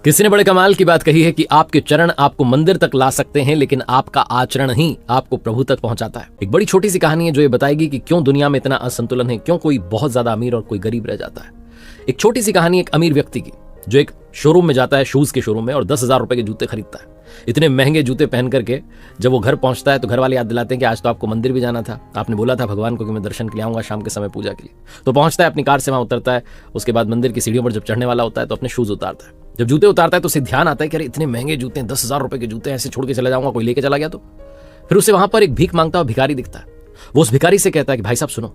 किसी ने बड़े कमाल की बात कही है कि आपके चरण आपको मंदिर तक ला सकते हैं, लेकिन आपका आचरण ही आपको प्रभु तक पहुंचाता है। एक बड़ी छोटी सी कहानी है जो ये बताएगी कि क्यों दुनिया में इतना असंतुलन है, क्यों कोई बहुत ज्यादा अमीर और कोई गरीब रह जाता है। एक छोटी सी कहानी एक अमीर व्यक्ति की जो एक शोरूम में जाता है, शूज के शोरूम में, और 10,000 रुपए के जूते खरीदता है। इतने महंगे जूते पहन करके जब वो घर पहुंचता है तो घर वाले याद दिलाते हैं कि आज तो आपको मंदिर भी जाना था, आपने बोला था भगवान को कि मैं दर्शन के लिए आऊंगा शाम के समय पूजा के लिए। तो पहुंचता है, अपनी कार से वहां उतरता है, उसके बाद मंदिर की सीढ़ियों पर जब चढ़ने वाला होता है तो अपने शूज उतारता है। जब जूते उतारता है तो उसे ध्यान आता है कि अरे इतने महंगे जूते, 10,000 रुपए के जूते, ऐसे छोड़ के चला जाऊंगा, कोई लेके चला गया तो। फिर उसे वहां पर एक भीख मांगता हुआ भिखारी दिखता है। वो उस भिखारी से कहता है कि भाई साहब सुनो,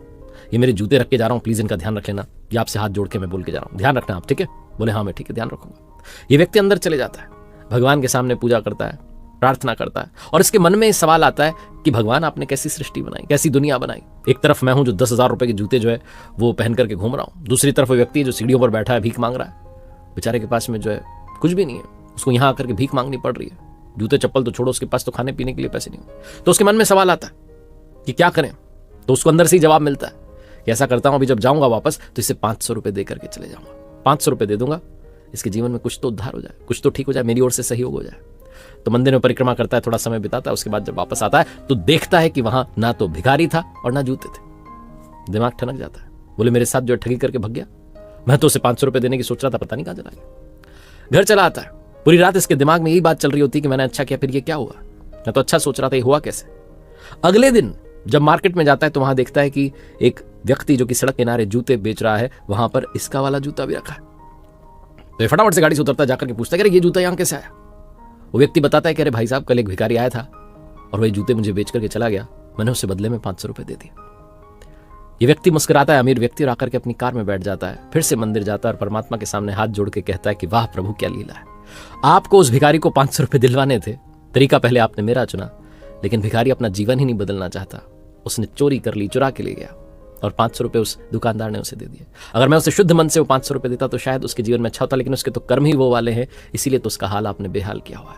ये मेरे जूते रख के जा रहा हूँ, प्लीज इनका ध्यान रख लेना, ये आपसे हाथ जोड़ के मैं बोल के जा रहा हूँ, ध्यान रखना आप, ठीक है? बोले हाँ मैं ठीक है ध्यान रखूंगा। ये व्यक्ति अंदर चले जाता है, भगवान के सामने पूजा करता है, प्रार्थना करता है, और इसके मन में सवाल आता है कि भगवान आपने कैसी सृष्टि बनाई, कैसी दुनिया बनाई। एक तरफ मैं हूं जो 10,000 रुपए के जूते जो है वो पहन करके घूम रहा हूं, दूसरी तरफ वो व्यक्ति जो सीढ़ियों पर बैठा है भीख मांग रहा है, बेचारे के पास में जो है कुछ भी नहीं है, उसको यहां आकर के भीख मांगनी पड़ रही है। जूते चप्पल तो छोड़ो, उसके पास तो खाने पीने के लिए पैसे नहीं हो। तो उसके मन में सवाल आता है कि क्या करें। तो उसको अंदर से ही जवाब मिलता है कि ऐसा करता हूं, अभी जब जाऊंगा वापस तो इसे 500 रुपए दे करके चले जाऊंगा, 500 रुपए दे दूंगा, इसके जीवन में कुछ तो उद्धार हो जाए, कुछ तो ठीक हो जाए, मेरी ओर से सहयोग हो जाए। तो मंदिर में परिक्रमा करता है, थोड़ा समय बिताता है, उसके बाद जब वापस आता है तो देखता है कि वहां ना तो भिखारी था और ना जूते थे। दिमाग ठनक जाता है, बोले मेरे साथ जो ठगी करके भग गया, मैं तो उसे 500 रुपए देने की सोच रहा था, पता नहीं कहां चला गया। घर चला आता है, पूरी रात इसके दिमाग में यही बात चल रही होती कि मैंने अच्छा किया, फिर ये क्या हुआ, मैं तो अच्छा सोच रहा था, ये हुआ कैसे। अगले दिन जब मार्केट में जाता है तो वहां देखता है कि एक व्यक्ति जो कि सड़क किनारे जूते बेच रहा है, वहां पर इसका वाला जूता भी रखा है। तो फटाफट से गाड़ी से उतरता, जाकर के पूछता है कि ये जूता यहां कैसे आया। वो व्यक्ति बताता है कि अरे भाई साहब कल एक भिखारी आया था और वही जूते मुझे बेच करके चला गया, मैंने उससे बदले में 500 रुपए दे दिए। ये व्यक्ति मुस्कुराता है, अमीर व्यक्ति, और आकर के अपनी कार में बैठ जाता है, फिर से मंदिर जाता है और परमात्मा के सामने हाथ जोड़ के कहता है कि वाह प्रभु क्या लीला है, आपको उस भिखारी को 500 रुपए दिलवाने थे, तरीका पहले आपने मेरा चुना, लेकिन भिखारी अपना जीवन ही नहीं बदलना चाहता, उसने चोरी कर ली, चुरा के ले गया और 500 रुपए उस दुकानदार ने उसे दे दिए। अगर मैं उसे शुद्ध मन से वो 500 रुपए देता तो शायद उसके जीवन में अच्छा होता, लेकिन उसके तो कर्म ही वो वाले हैं, इसीलिए तो उसका हाल आपने बेहाल किया हुआ है।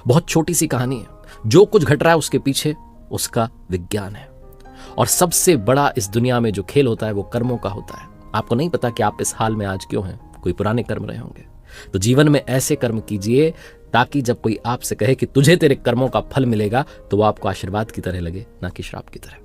बहुत छोटी सी कहानी है, जो कुछ घट रहा है उसके पीछे उसका विज्ञान है, और सबसे बड़ा इस दुनिया में जो खेल होता है वो कर्मों का होता है। आपको नहीं पता कि आप इस हाल में आज क्यों हैं, कोई पुराने कर्म रहे होंगे। तो जीवन में ऐसे कर्म कीजिए ताकि जब कोई आपसे कहे कि तुझे तेरे कर्मों का फल मिलेगा तो वो आपको आशीर्वाद की तरह लगे, ना कि श्राप की तरह।